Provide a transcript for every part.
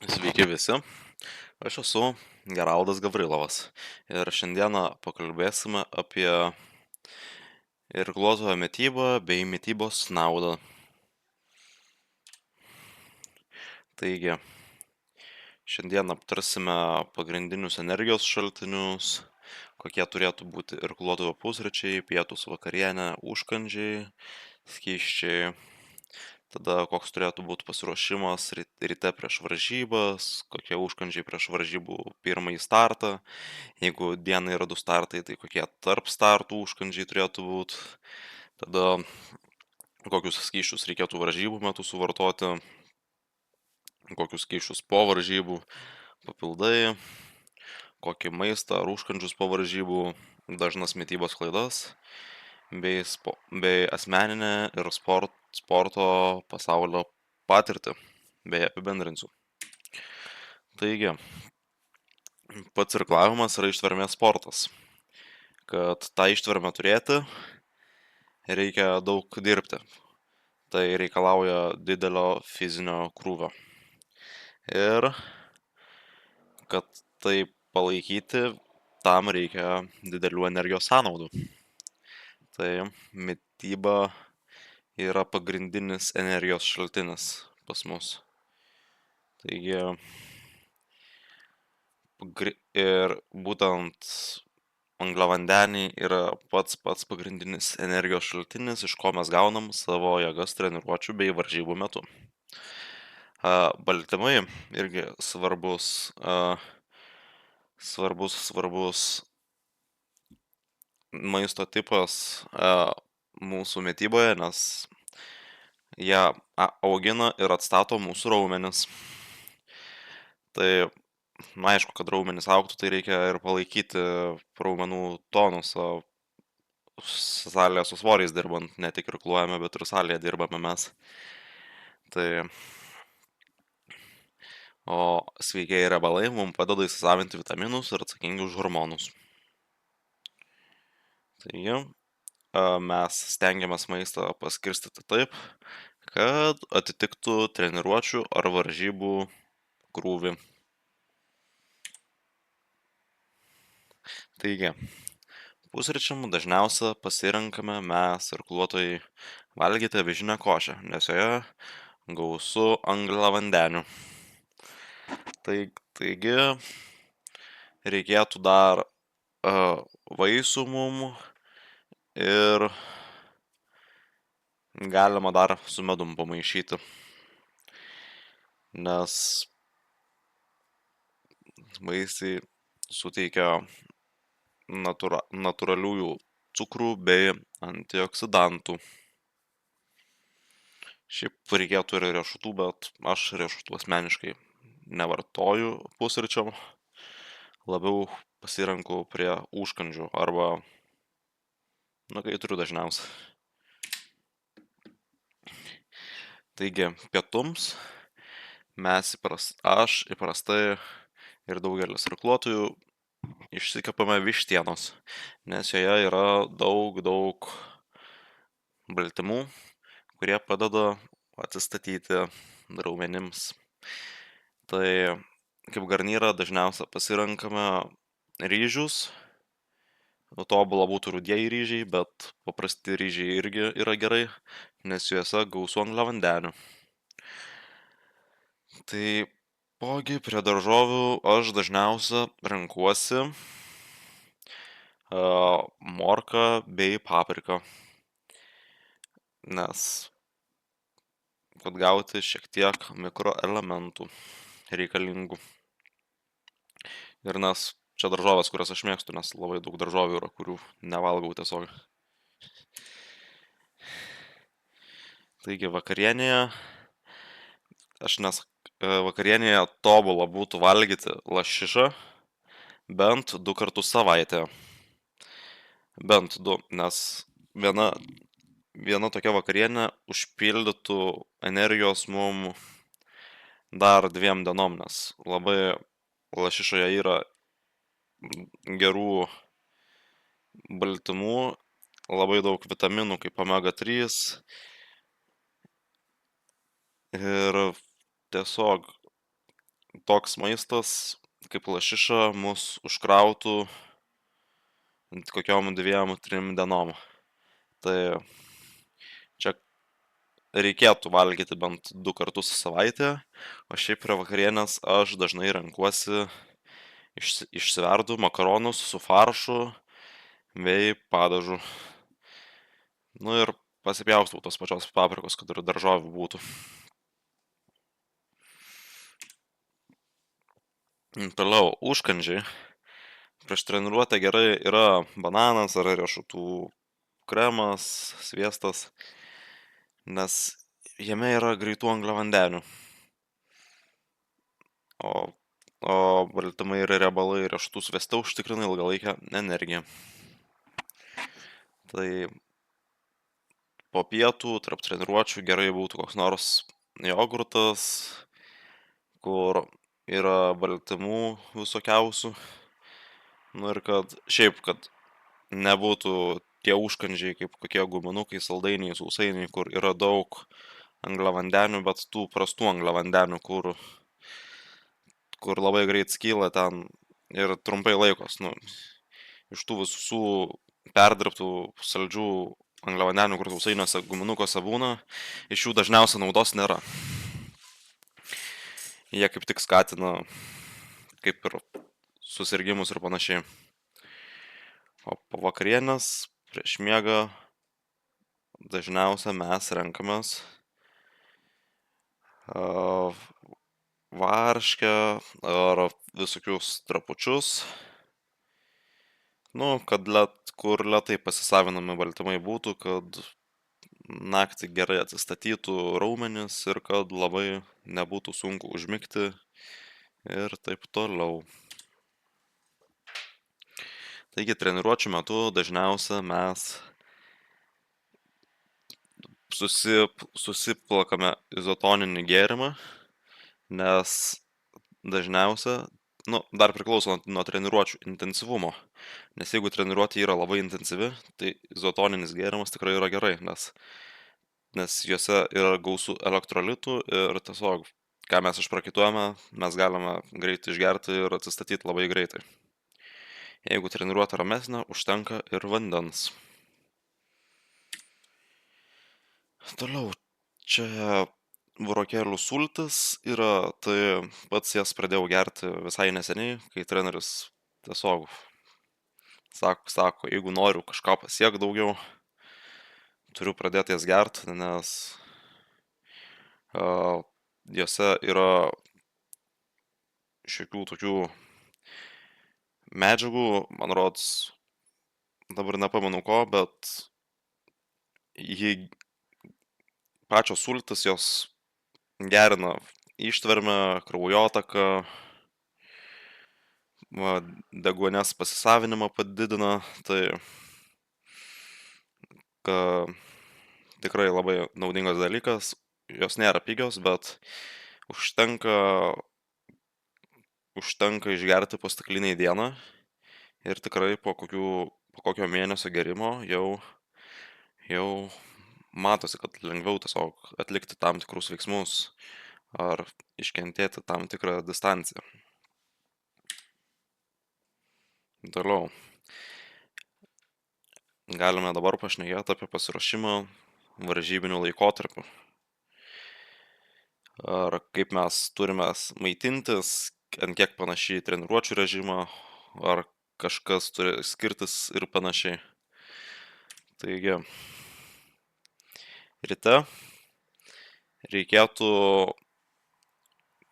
Sveiki visi, aš esu Geraldas Gavrilovas ir šiandieną pakalbėsime apie irkluotojo mitybą bei mitybos naudą. Taigi, šiandien aptarsime pagrindinius energijos šaltinius, kokie turėtų būti irkluotojo pusryčiai, pietūs, vakarienė, užkandžiai, skysčiai. Tada koks turėtų būti pasiruošimas ryte prieš varžybas, kokie užkandžiai prieš varžybų pirmąjį startą. Jeigu dienai yra 2 startai, tai kokie tarp startų užkandžiai turėtų būti. Tada kokius skysčius reikėtų varžybų metu suvartoti, kokius skysčius po varžybų, papildai, kokį maistą ar užkandžius po varžybų, dažnas mitybos klaidas, bei asmeninę ir sporto pasaulio patirtį, bei apibendrinsiu. Taigi, pats irklavimas yra ištvermės sportas. Kad tą ištvermę turėti, reikia daug dirbti. Tai reikalauja didelio fizinio krūvio. Ir kad tai palaikyti, tam reikia didelių energijos sąnaudų. Tai mityba yra pagrindinis energijos šaltinis pas mus. Taigi, ir būtent angliavandeniai yra pats pagrindinis energijos šaltinis, iš ko mes gaunam savo jėgas treniruočių bei varžybų metu. Baltymai irgi svarbus maisto tipas mūsų mityboje, nes jie augina ir atstato mūsų raumenis. Tai, aišku, kad raumenis augtų, tai reikia ir palaikyti raumenų tonusą. Salėje su svoriais dirbant, ne tik irkluojame, bet ir salėje dirbame mes. Tai, o sveikieji riebalai mums padeda įsisavinti vitaminus ir atsakingi už hormonus. Taigi, mes stengiamės maistą paskirstyti taip, kad atitiktų treniruočių ar varžybų krūvį. Taigi, pusryčiam dažniausia pasirenkame mes irkluotojai valgyti avižinę košę, nes joje gausu angliavandenių. Taigi, reikėtų dar vaisių mum ir galima dar su medum pamaišyti, nes vaisiai suteikia natūraliųjų cukrų bei antioksidantų. Šiaip reikėtų ir riešutų, bet aš riešutų asmeniškai nevartoju pusryčiam, labiau pasirenku prie užkandžių arba, kai turiu dažniausiai. Taigi, pietums aš įprastai ir daugelis irkluotojų išsikepame vištienos, nes joje yra daug baltymų, kurie padeda atsistatyti raumenims. Tai kaip garnyrą dažniausiai pasirenkame ryžius. Tobula būtų rudieji ryžiai, bet paprasti ryžiai irgi yra gerai, nes juose gausu angliavandenių. Taipogi prie daržovių aš dažniausiai renkuosi morką bei papriką, nes kad gauti šiek tiek mikroelementų reikalingų. Ir nes čia daržovės, kurias aš mėgstu, nes labai daug daržovių yra, kurių nevalgau tiesiog. Taigi vakarienėje, vakarienėje tobula būtų valgyti lašišą bent 2 kartus savaitėje. Bent 2, nes viena tokia vakarienė užpildytų energijos mum dar 2 dienom, nes labai lašišoje yra gerų baltymų, labai daug vitaminų kaip omega 3 ir tiesiog toks maistas kaip lašiša mus užkrautų kokiom 2-3 dienom. Tai čia reikėtų valgyti bent 2 kartus į savaitę, o šiaip prie vakarienės aš dažnai renkuosi išsiverdu makaronus su faršu bei padažu. Nu ir pasipjaustau tos pačios paprikos, kad ir daržovių būtų. Toliau, užkandžiai. Prieš treniruotę gerai yra bananas ar riešutų kremas, sviestas, nes jame yra greitų angliavandenių. O baltymai ir riebalai riešutų svieste užtikrina ilgalaikę energiją. Tai po pietų, tarp treniruočių gerai būtų koks nors jogurtas, kur yra baltymų visokiausių. Nu ir kad nebūtų tie užkandžiai kaip kokie guminukai, saldainiai, sausainiai, kur yra daug angliavandenių, bet tų prastų angliavandenių, kur labai greit skyla ten ir trumpai laikos. Nu, iš tų visų perdirbtų saldžių angliavandenių, kur sausainiuose, guminukuose būna, iš jų dažniausiai naudos nėra. Jie kaip tik skatina kaip ir susirgimus ir panašiai. O po vakarienės prieš miegą dažniausia mes renkamės varškę ar visokius trapučius, nu, kur lėtai pasisavinami baltymai būtų, kad naktį gerai atsistatytų raumenis ir kad labai nebūtų sunku užmigti ir taip toliau. Taigi treniruočių metu dažniausia mes susiplakame izotoninį gėrimą, nes dažniausia, dar priklauso nuo treniruočių intensyvumo, nes jeigu treniruotė yra labai intensyvi, tai izotoninis gėrimas tikrai yra gerai, nes juose yra gausu elektrolitų ir tiesiog, ką mes išprakaituojame, mes galime greit išgerti ir atsistatyti labai greitai. Jeigu treniruotė ramesnė, užtenka ir vandens. Toliau, čia burokėlių sultis yra, tai pats jas pradėjau gerti visai neseniai, kai treneris tiesiog sako, jeigu noriu kažką pasiekti daugiau, turiu pradėti jas gerti, nes jose yra šiokių tokių medžiagų, man rodos, dabar nepamenu ko, bet pačios sultis jos gerina ištvermę, kraujotaką, deguonies pasisavinimą padidina, tai tikrai labai naudingas dalykas, jos nėra pigios, bet užtenka išgerti po stiklinę į dieną ir tikrai po kokio mėnesio gerimo jau matosi, kad lengviau tiesiog atlikti tam tikrus veiksmus ar iškentėti tam tikrą distanciją. Toliau. Galime dabar pašnekėti apie pasiruošimą varžybinių laikotarpių. Ar kaip mes turime maitintis, ant kiek panašiai treniruočių režimą, ar kažkas turi skirtis ir panašiai. Taigi, ryte reikėtų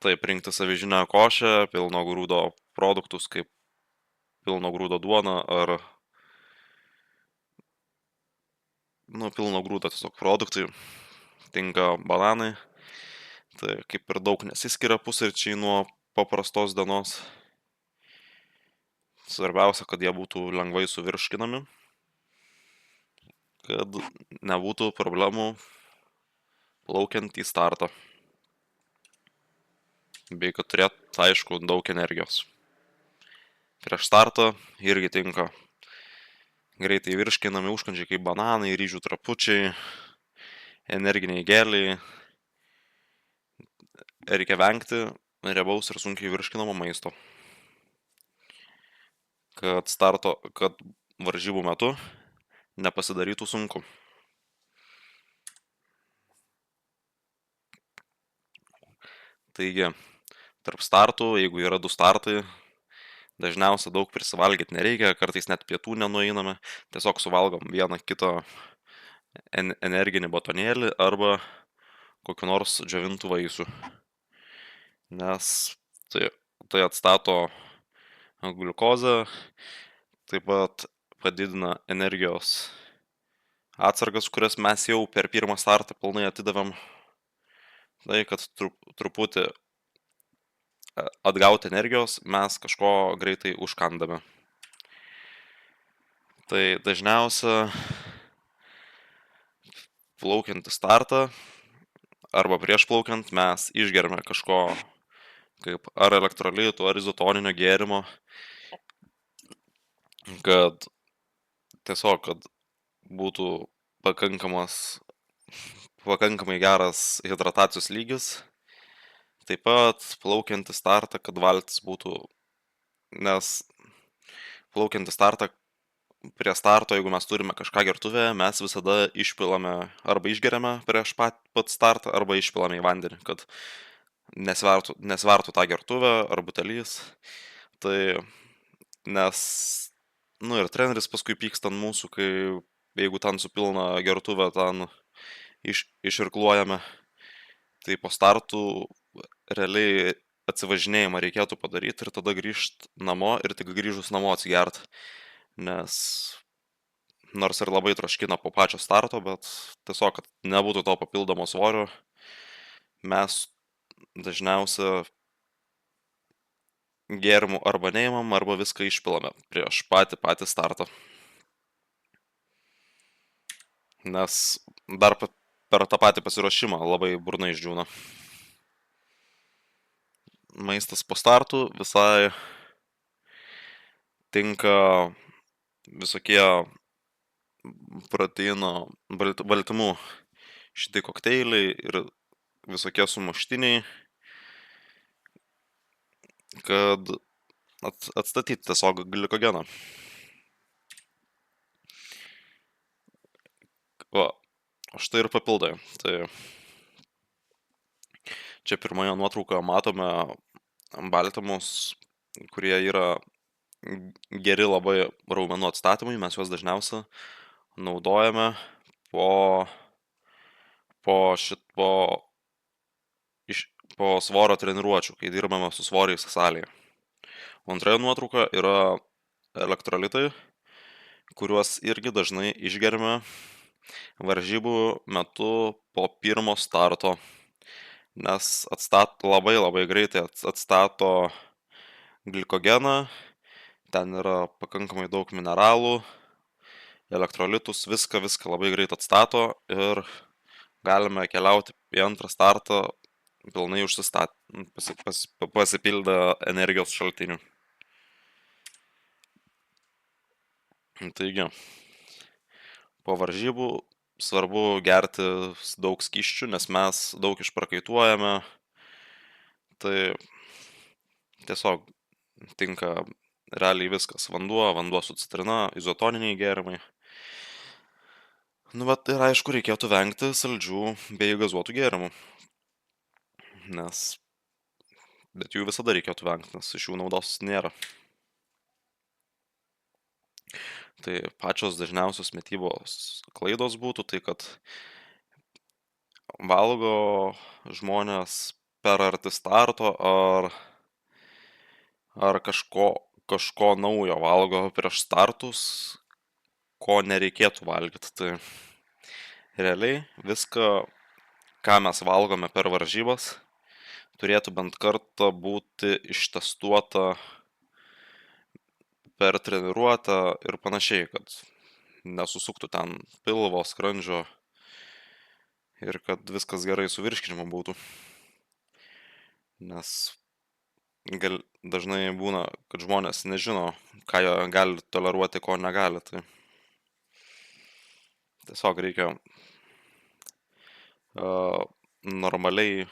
rinktis avižinę košę, pilno grūdo produktus kaip pilno grūdo duona ar pilno grūdo tiesiog produktai, tinka bananai, tai kaip ir daug nesiskiria pusryčiai nuo paprastos dienos. Svarbiausia, kad jie būtų lengvai suvirškinami, kad nebūtų problemų plaukiant į startą, bei kad turėtų, aišku, daug energijos. Prieš startą irgi tinka greitai virškinami užkandžiai kaip bananai, ryžių trapučiai, energiniai geliai. Reikia vengti riebaus ir sunkiai virškinamo maisto, kad varžybų metu nepasidarytų sunku. Taigi, tarp startų, jeigu yra 2 startai, dažniausiai daug prisivalgyti nereikia, kartais net pietų nenueiname, tiesiog suvalgom vieną kitą energinį batonėlį arba kokiu nors džiovintų vaisių, nes tai atstato gliukozę, taip pat padidina energijos atsargas, kurias mes jau per pirmą startą pilnai atidavėm, tai kad truputį atgauti energijos mes kažko greitai užkandame. Tai dažniausia plaukiant į startą arba prieš plaukiant mes išgeriame kažko kaip ar elektrolitų, ar izotoninio gėrimo, kad būtų pakankamai geras hidratacijos lygis. Taip pat plaukiant į startą, kad valtis būtų, nes plaukiant į startą, prie starto, jeigu mes turime kažką gertuvėje, mes visada išpilame arba išgeriame prieš pat startą, arba išpilame į vandenį, kad nesvertų tą gertuvę ar butelys. Tai nes, ir treneris paskui pyksta ant mūsų, kai jeigu ten supilna gertuvę, ten iširkluojame. Tai po startų realiai atsivažinėjimą reikėtų padaryti ir tada grįžti namo ir tik grįžus namo atsigert. Nes nors ir labai troškina po pačio starto, bet tiesiog, kad nebūtų to papildomo svorio, mes dažniausia gėrimų arba neimam, arba viską išpilame prieš patį startą. Nes dar per tą patį pasiruošimą labai burna išdžiūna. Maistas po startų visai tinka visokie proteino, baltymų šitai kokteiliai ir visokie sumuštiniai, kad atstatyti tiesiog glikogeną. O štai ir papildai. Tai čia pirmoje nuotraukoje matome baltymus, kurie yra geri labai raumenų atstatymui, mes juos dažniausiai naudojame po svorio treniruočių, kai dirbame su svoriais salėje. Antroje nuotraukoje yra elektrolitai, kuriuos irgi dažnai išgeriame varžybų metu po pirmo starto, nes labai greitai atstato glikogeną, ten yra pakankamai daug mineralų, elektrolitus, viską labai greit atstato ir galime keliauti į antrą startą pilnai pasipildę energijos šaltinių. Taigi, po varžybų svarbu gerti daug skysčių, nes mes daug išprakaituojame. Tai tiesiog tinka realiai viskas. Vanduo su citrina, izotoniniai gėrimai. Bet ir aišku, reikėtų vengti saldžių bei gazuotų gėrimų. Bet jų visada reikėtų vengti, nes iš jų naudos nėra. Tai pačios dažniausios mitybos klaidos būtų tai, kad valgo žmonės per arti starto ar kažko naujo valgo prieš startus, ko nereikėtų valgyti. Tai realiai viską, ką mes valgome per varžybas, turėtų bent kartą būti ištestuota per treniruotę ir panašiai, kad nesusuktų ten pilvo, skrandžio ir kad viskas gerai su virškinimu būtų. Nes dažnai būna, kad žmonės nežino, ką jie gali toleruoti, ko negali. Tai tiesiog reikia normaliai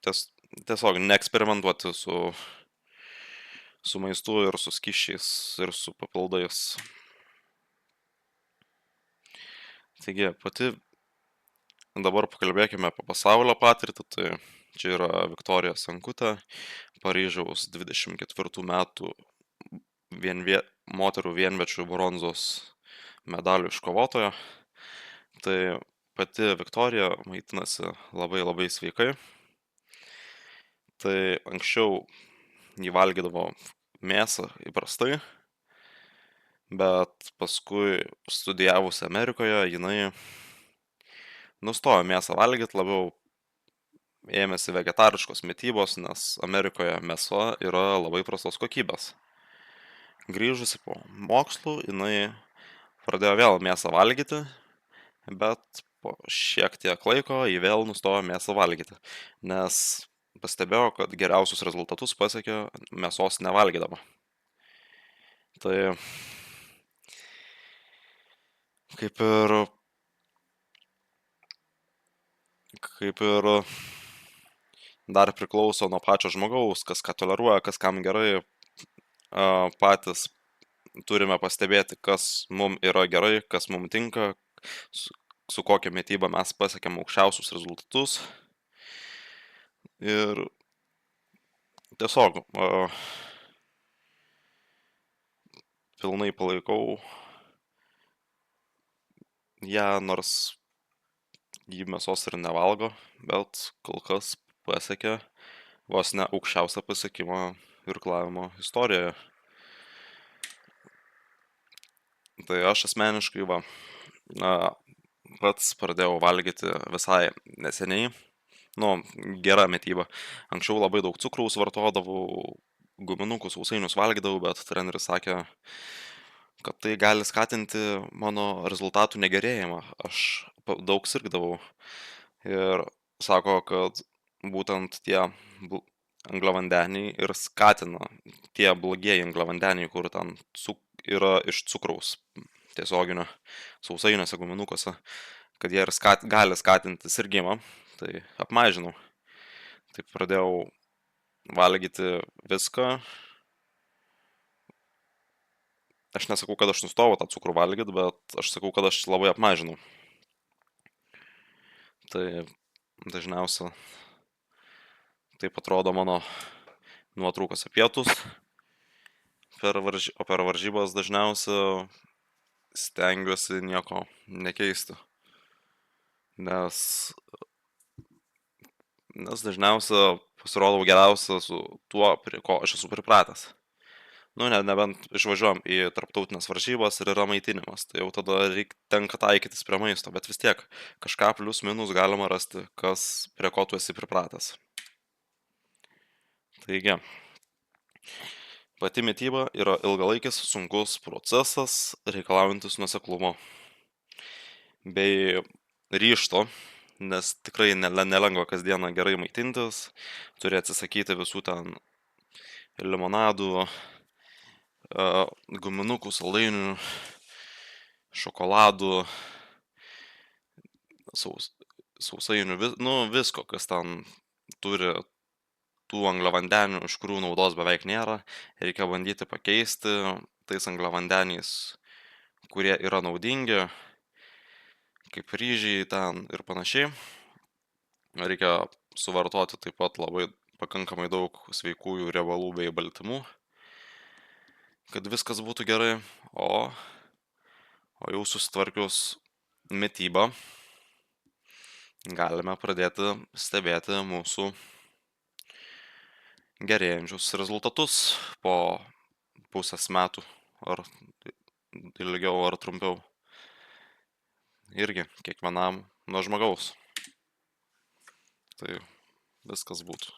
tiesiog neeksperimentuoti su maistu ir su skysčiais ir su papildais. Taigi, dabar pakalbėkime apie pasaulio patirtį. Tai čia yra Viktorija Senkutė, Paryžiaus 24 metų moterų vienviečių bronzos medalių iškovotoja. Tai pati Viktorija maitinasi labai sveikai. Tai anksčiau jį valgydavo mėsą įprastai, bet paskui studijavusi Amerikoje jinai nustojo mėsą valgyti, labiau ėmėsi vegetariškos mitybos, nes Amerikoje mėsa yra labai prastos kokybės. Grįžusi po mokslų, jinai pradėjo vėl mėsą valgyti, bet po šiek tiek laiko ji vėl nustojo mėsą valgyti, nes pastebėjo, kad geriausius rezultatus pasiekė mėsos nevalgydama. Tai kaip ir dar priklauso nuo pačio žmogaus, kas ką toleruoja, kas kam gerai. Patys turime pastebėti, kas mums yra gerai, kas mums tinka, su kokia mityba mes pasiekėm aukščiausius rezultatus. Ir tiesiog pilnai palaikau ją, nors jį mėsos ir nevalgo, bet kol kas pasiekė vos ne aukščiausią pasiekimą irklavimo istorijoje. Tai aš asmeniškai pats pradėjau valgyti visai neseniai. Gera mityba. Anksčiau labai daug cukraus vartodavau, guminukus, sausainius valgydavau, bet treneris sakė, kad tai gali skatinti mano rezultatų negerėjimą. Aš daug sirgdavau ir sako, kad būtent tie angliavandeniai ir skatina, tie blogieji angliavandeniai, kur ten yra iš cukraus tiesioginio sausainiuose, guminukuose, kad jie ir gali skatinti sirgimą. Tai apmažinau. Tai pradėjau valgyti viską. Aš nesakau, kad aš nustojau tą cukrų valgyti, bet aš sakau, kad aš labai apmažinau. Tai dažniausia taip atrodo mano nuotraukose pietus. O per varžybas dažniausia stengiuosi nieko nekeisti. Nes dažniausia pasirodau geriausia su tuo, prie ko aš esu pripratęs. Nebent išvažiuojam į tarptautinės varžybas ir yra maitinimas, tai jau tada tenka taikytis prie maisto, bet vis tiek kažką plius minus galima rasti, prie ko tu esi pripratęs. Taigi, pati mityba yra ilgalaikis sunkus procesas, reikalaujantis nuoseklumo bei ryžto, nes tikrai nelengva kasdieną gerai maitintis, turi atsisakyti visų ten limonadų, guminukų, saldainių, šokoladų, sausainių, visko, kas ten turi tų angliavandenių, iš kurių naudos beveik nėra. Reikia bandyti pakeisti tais angliavandeniais, kurie yra naudingi, kaip ryžiai ten ir panašiai. Reikia suvartoti taip pat labai pakankamai daug sveikųjų riebalų bei baltymų, kad viskas būtų gerai, o jau susitvarkius mitybą galime pradėti stebėti mūsų gerėjančius rezultatus po pusės metų, ar ilgiau, ar trumpiau. Irgi kiekvienam nuo žmogaus. Tai viskas būtų.